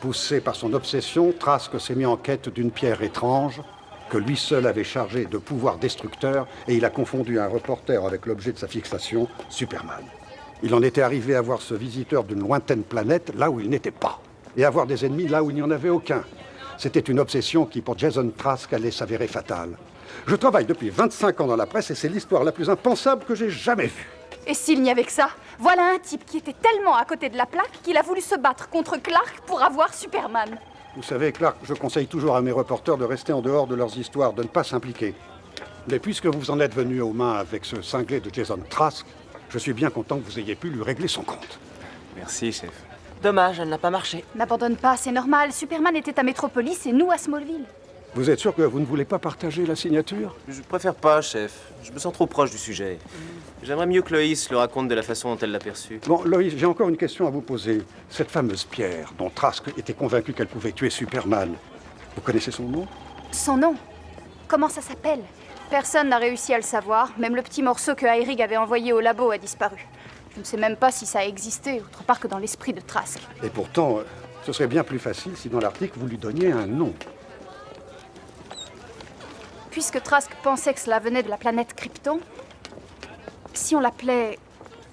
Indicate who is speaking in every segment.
Speaker 1: Poussé par son obsession, Trask s'est mis en quête d'une pierre étrange que lui seul avait chargée de pouvoir destructeur et il a confondu un reporter avec l'objet de sa fixation, Superman. Il en était arrivé à voir ce visiteur d'une lointaine planète là où il n'était pas et à voir des ennemis là où il n'y en avait aucun. C'était une obsession qui, pour Jason Trask, allait s'avérer fatale. Je travaille depuis 25 ans dans la presse et c'est l'histoire la plus impensable que j'ai jamais vue.
Speaker 2: Et s'il n'y avait que ça, voilà un type qui était tellement à côté de la plaque qu'il a voulu se battre contre Clark pour avoir Superman.
Speaker 1: Vous savez, Clark, je conseille toujours à mes reporters de rester en dehors de leurs histoires, de ne pas s'impliquer. Mais puisque vous en êtes venu aux mains avec ce cinglé de Jason Trask, je suis bien content que vous ayez pu lui régler son compte.
Speaker 3: Merci, chef.
Speaker 4: Dommage, elle n'a pas marché.
Speaker 2: N'abandonne pas, c'est normal. Superman était à Metropolis et nous à Smallville.
Speaker 1: Vous êtes sûr que vous ne voulez pas partager la signature?
Speaker 3: Je préfère pas, chef. Je me sens trop proche du sujet. J'aimerais mieux que Loïs le raconte de la façon dont elle l'a perçu.
Speaker 1: Bon, Loïs, j'ai encore une question à vous poser. Cette fameuse pierre dont Trask était convaincu qu'elle pouvait tuer Superman, vous connaissez son nom?
Speaker 2: Son nom? Comment ça s'appelle? Personne n'a réussi à le savoir. Même le petit morceau que Ayrig avait envoyé au labo a disparu. Je ne sais même pas si ça a existé autre part que dans l'esprit de Trask.
Speaker 1: Et pourtant, ce serait bien plus facile si dans l'article vous lui donniez un nom.
Speaker 2: Puisque Trask pensait que cela venait de la planète Krypton, si on l'appelait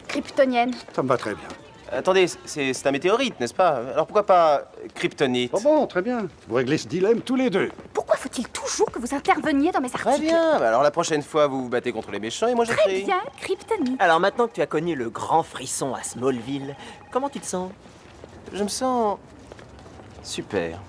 Speaker 2: Kryptonienne.
Speaker 1: Ça me va très bien.
Speaker 3: Attendez, c'est un météorite, n'est-ce pas? Alors pourquoi pas kryptonite?
Speaker 1: Oh bon, très bien. Vous réglez ce dilemme tous les deux.
Speaker 2: Pourquoi faut-il toujours que vous interveniez dans mes articles?
Speaker 3: Très bien, bah alors la prochaine fois vous vous battez contre les méchants et moi
Speaker 2: Très
Speaker 3: j'écris.
Speaker 2: bien, Kryptonite.
Speaker 4: Alors maintenant que tu as cogné le grand frisson à Smallville, comment tu te sens?
Speaker 3: Je me sens... super.